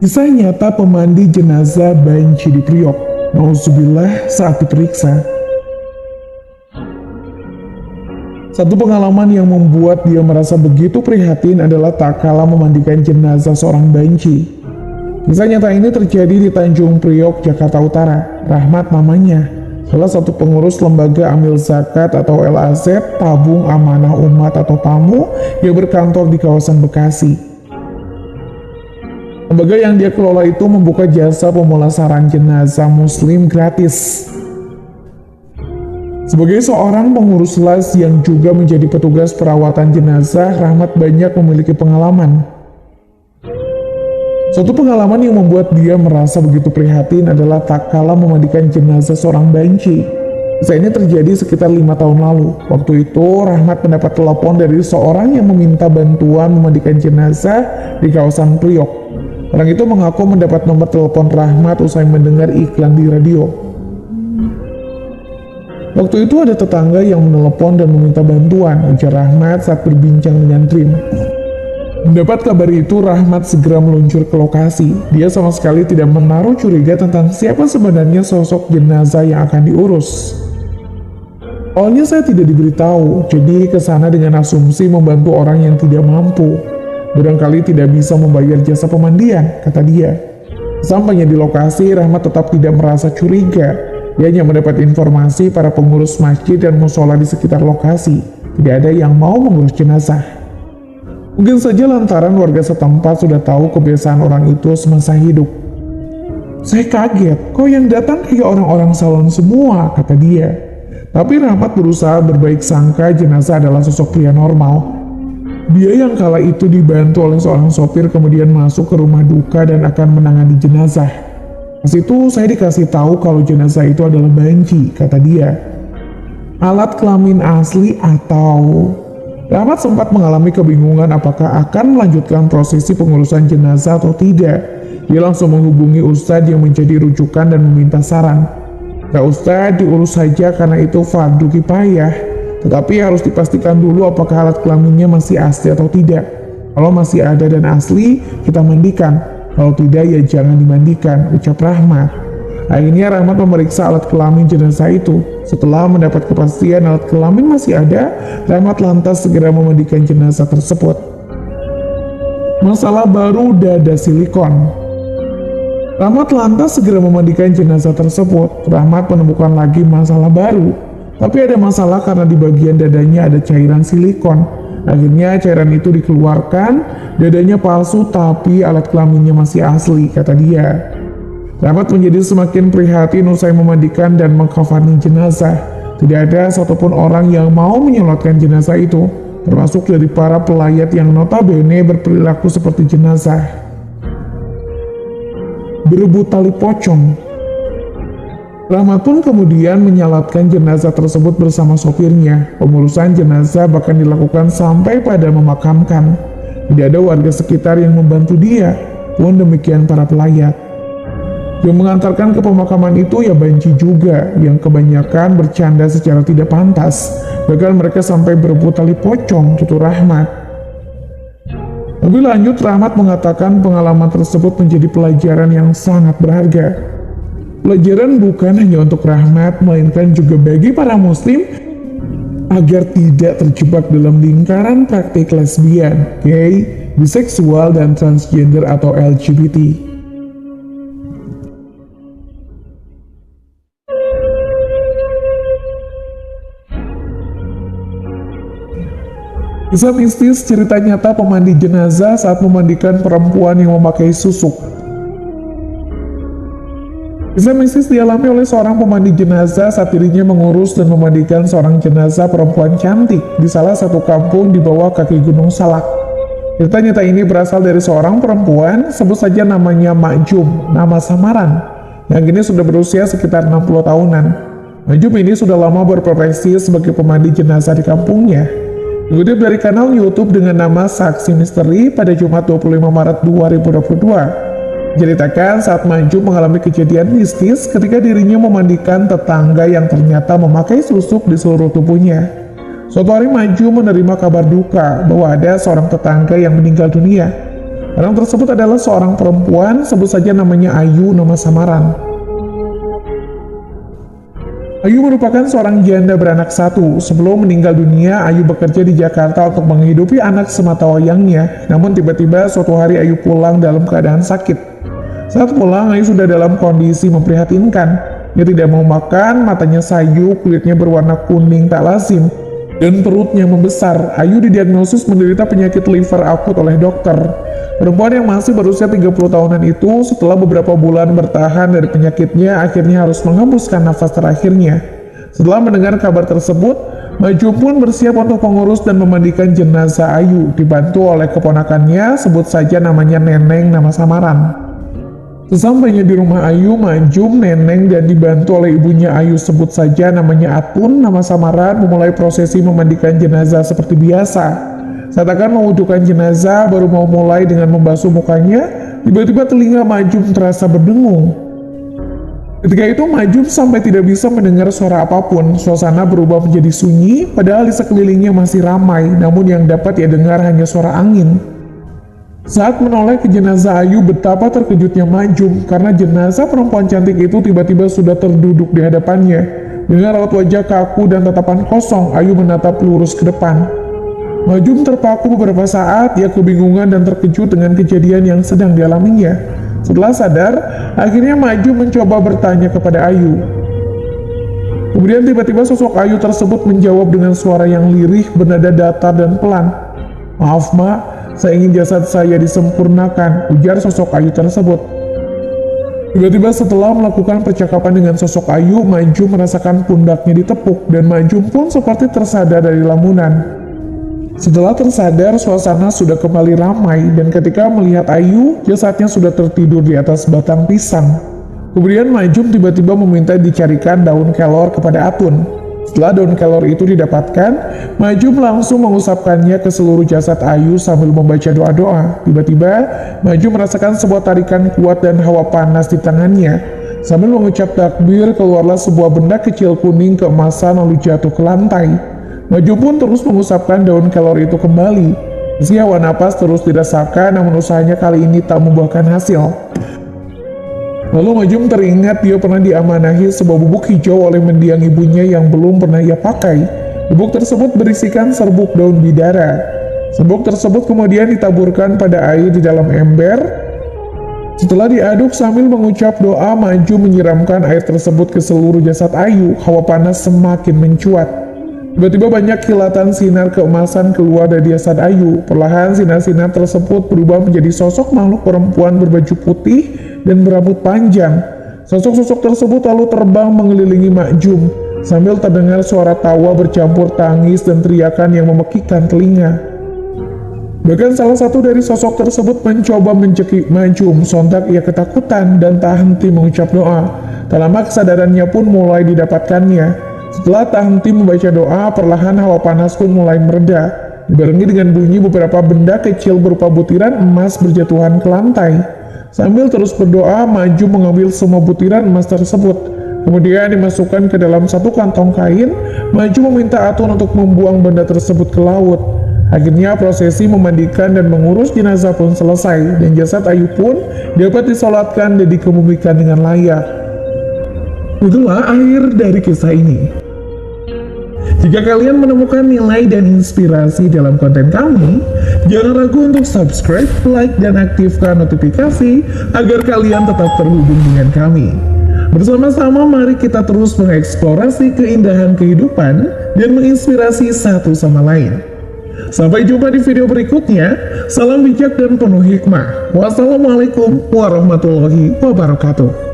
Kisah nyata pemandi jenazah Banci di Priok. Nauzubillah saat diperiksa. Satu pengalaman yang membuat dia merasa begitu prihatin adalah tak kala memandikan jenazah seorang banci. Kisah nyata ini terjadi di Tanjung Priok, Jakarta Utara. Rahmat namanya, salah satu pengurus lembaga amil zakat atau LAZ Tabung Amanah Umat atau TAMU yang berkantor di kawasan Bekasi. Lembaga yang dia kelola itu membuka jasa pemulasaran jenazah muslim gratis. Sebagai seorang pengurus las yang juga menjadi petugas perawatan jenazah, Rahmat banyak memiliki pengalaman. Suatu pengalaman yang membuat dia merasa begitu prihatin adalah tak kala memandikan jenazah seorang banci. Kisah ini terjadi sekitar 5 tahun lalu. Waktu itu Rahmat mendapat telepon dari seorang yang meminta bantuan memandikan jenazah di kawasan Priok. Orang itu mengaku mendapat nomor telepon Rahmat usai mendengar iklan di radio. Waktu itu ada tetangga yang menelepon dan meminta bantuan, ujar Rahmat saat berbincang dengan Trim. Mendapat kabar itu, Rahmat segera meluncur ke lokasi. Dia sama sekali tidak menaruh curiga tentang siapa sebenarnya sosok jenazah yang akan diurus. Awalnya saya tidak diberitahu, jadi kesana dengan asumsi membantu orang yang tidak mampu. Barangkali tidak bisa membayar jasa pemandian, kata dia. Sampainya di lokasi, Rahmat tetap tidak merasa curiga. Dia hanya mendapat informasi para pengurus masjid dan musola di sekitar lokasi. Tidak ada yang mau mengurus jenazah. Mungkin saja lantaran warga setempat sudah tahu kebiasaan orang itu semasa hidup. Saya kaget, kok yang datang kayak orang-orang salon semua, kata dia. Tapi Rahmat berusaha berbaik sangka jenazah adalah sosok pria normal. Dia yang kala itu dibantu oleh seorang sopir kemudian masuk ke rumah duka dan akan menangani jenazah. Pas itu saya dikasih tahu kalau jenazah itu adalah banci, kata dia. Alat kelamin asli atau... Rahmat sempat mengalami kebingungan apakah akan melanjutkan prosesi pengurusan jenazah atau tidak. Dia langsung menghubungi ustadz yang menjadi rujukan dan meminta saran. Nah, ustadz diurus saja karena itu fardu kifayah. Tetapi harus dipastikan dulu apakah alat kelaminnya masih asli atau tidak. Kalau masih ada dan asli, kita mandikan. Kalau tidak, ya jangan dimandikan, ucap Rahmat. Akhirnya Rahmat memeriksa alat kelamin jenazah itu. Setelah mendapat kepastian alat kelamin masih ada, Rahmat lantas segera memandikan jenazah tersebut. Masalah baru dada silikon. Rahmat lantas segera memandikan jenazah tersebut. Rahmat menemukan lagi masalah baru. Tapi ada masalah karena di bagian dadanya ada cairan silikon. Akhirnya cairan itu dikeluarkan, dadanya palsu tapi alat kelaminnya masih asli, kata dia. Rahmat menjadi semakin prihatin usai memandikan dan mengkafani jenazah. Tidak ada satupun orang yang mau menyolatkan jenazah itu, termasuk dari para pelayat yang notabene berperilaku seperti jenazah. Berebut tali pocong. Rahmat pun kemudian menyalatkan jenazah tersebut bersama sopirnya. Pengurusan jenazah bahkan dilakukan sampai pada memakamkan. Tidak ada warga sekitar yang membantu dia, pun demikian para pelayat. Yang mengantarkan ke pemakaman itu ya banci juga, yang kebanyakan bercanda secara tidak pantas. Bahkan mereka sampai berebut tali pocong, tutur Rahmat. Lebih lanjut, Rahmat mengatakan pengalaman tersebut menjadi pelajaran yang sangat berharga. Pelajaran bukan hanya untuk Rahmat, melainkan juga bagi para muslim agar tidak terjebak dalam lingkaran praktik lesbian, gay, biseksual, dan transgender atau LGBT. Kisah mistis cerita nyata pemandi jenazah saat memandikan perempuan yang memakai susuk. Kisah mistis dialami oleh seorang pemandi jenazah saat dirinya mengurus dan memandikan seorang jenazah perempuan cantik di salah satu kampung di bawah kaki Gunung Salak. Cerita nyata ini berasal dari seorang perempuan, sebut saja namanya Mak Jum, nama samaran, yang kini sudah berusia sekitar 60 tahunan. Mak Jum ini sudah lama berprofesi sebagai pemandi jenazah di kampungnya. Dikutip dari kanal YouTube dengan nama Saksi Misteri pada Jumat 25 Maret 2022. Ceritakan saat Maju mengalami kejadian mistis ketika dirinya memandikan tetangga yang ternyata memakai susuk di seluruh tubuhnya. Suatu hari Maju menerima kabar duka bahwa ada seorang tetangga yang meninggal dunia. Orang tersebut adalah seorang perempuan, sebut saja namanya Ayu, nama samaran. Ayu merupakan seorang janda beranak satu. Sebelum meninggal dunia, Ayu bekerja di Jakarta untuk menghidupi anak sematawayangnya. Namun tiba-tiba suatu hari Ayu pulang dalam keadaan sakit. Saat pulang, Ayu sudah dalam kondisi memprihatinkan. Dia tidak mau makan, matanya sayu, kulitnya berwarna kuning tak lazim, dan perutnya membesar. Ayu didiagnosis menderita penyakit liver akut oleh dokter. Perempuan yang masih berusia 30 tahunan itu setelah beberapa bulan bertahan dari penyakitnya akhirnya harus menghembuskan nafas terakhirnya. Setelah mendengar kabar tersebut, Maju pun bersiap untuk mengurus dan memandikan jenazah Ayu, dibantu oleh keponakannya, sebut saja namanya Neneng, nama samaran. Sesampainya di rumah Ayu, Maju, Neneng, dan dibantu oleh ibunya Ayu, sebut saja namanya Atun, nama samaran, memulai prosesi memandikan jenazah seperti biasa. Saat akan mewujudkan jenazah, baru mau mulai dengan membasuh mukanya, tiba-tiba telinga Majum terasa berdengung. Ketika itu Majum sampai tidak bisa mendengar suara apapun. Suasana berubah menjadi sunyi, padahal di sekelilingnya masih ramai, namun yang dapat ia dengar hanya suara angin. Saat menoleh ke jenazah Ayu, betapa terkejutnya Majum, karena jenazah perempuan cantik itu tiba-tiba sudah terduduk di hadapannya. Dengan raut wajah kaku dan tatapan kosong, Ayu menatap lurus ke depan. Majum terpaku beberapa saat, ia kebingungan dan terkejut dengan kejadian yang sedang dialaminya. Setelah sadar, akhirnya Majum mencoba bertanya kepada Ayu. Kemudian tiba-tiba sosok Ayu tersebut menjawab dengan suara yang lirih, bernada datar dan pelan. "Maaf, Mak, saya ingin jasad saya disempurnakan," ujar sosok Ayu tersebut. Tiba-tiba setelah melakukan percakapan dengan sosok Ayu, Majum merasakan pundaknya ditepuk, dan Majum pun seperti tersadar dari lamunan. Setelah tersadar, suasana sudah kembali ramai, dan ketika melihat Ayu, jasadnya sudah tertidur di atas batang pisang. Kemudian Majum tiba-tiba meminta dicarikan daun kelor kepada Atun. Setelah daun kelor itu didapatkan, Majum langsung mengusapkannya ke seluruh jasad Ayu sambil membaca doa-doa. Tiba-tiba, Majum merasakan sebuah tarikan kuat dan hawa panas di tangannya. Sambil mengucap takbir, keluarlah sebuah benda kecil kuning keemasan lalu jatuh ke lantai. Maju pun terus mengusapkan daun kelor itu kembali. Meski hawa napas terus dirasakan, namun usahanya kali ini tak membuahkan hasil. Lalu Majum teringat dia pernah diamanahi sebuah bubuk hijau oleh mendiang ibunya yang belum pernah ia pakai. Bubuk tersebut berisikan serbuk daun bidara. Serbuk tersebut kemudian ditaburkan pada air di dalam ember. Setelah diaduk sambil mengucap doa, Maju menyiramkan air tersebut ke seluruh jasad Ayu. Hawa panas semakin mencuat. Tiba-tiba banyak kilatan sinar keemasan keluar dari jasad Ayu. Perlahan sinar-sinar tersebut berubah menjadi sosok makhluk perempuan berbaju putih dan berambut panjang. Sosok-sosok tersebut lalu terbang mengelilingi Majum, sambil terdengar suara tawa bercampur tangis dan teriakan yang memekikkan telinga. Bahkan salah satu dari sosok tersebut mencoba mencekik Majum. Sontak ia ketakutan dan tak henti mengucap doa. Tak lama kesadarannya pun mulai didapatkannya. Setelah tak henti membaca doa, perlahan hawa panas pun mulai mereda, dibarengi dengan bunyi beberapa benda kecil berupa butiran emas berjatuhan ke lantai. Sambil terus berdoa, Maju mengambil semua butiran emas tersebut. Kemudian dimasukkan ke dalam satu kantong kain. Maju meminta Atun untuk membuang benda tersebut ke laut. Akhirnya prosesi memandikan dan mengurus jenazah pun selesai, dan jasad Ayu pun dapat disolatkan dan dikebumikan dengan layak. Itulah akhir dari kisah ini. Jika kalian menemukan nilai dan inspirasi dalam konten kami, jangan ragu untuk subscribe, like, dan aktifkan notifikasi agar kalian tetap terhubung dengan kami. Bersama-sama mari kita terus mengeksplorasi keindahan kehidupan dan menginspirasi satu sama lain. Sampai jumpa di video berikutnya. Salam bijak dan penuh hikmah. Wassalamualaikum warahmatullahi wabarakatuh.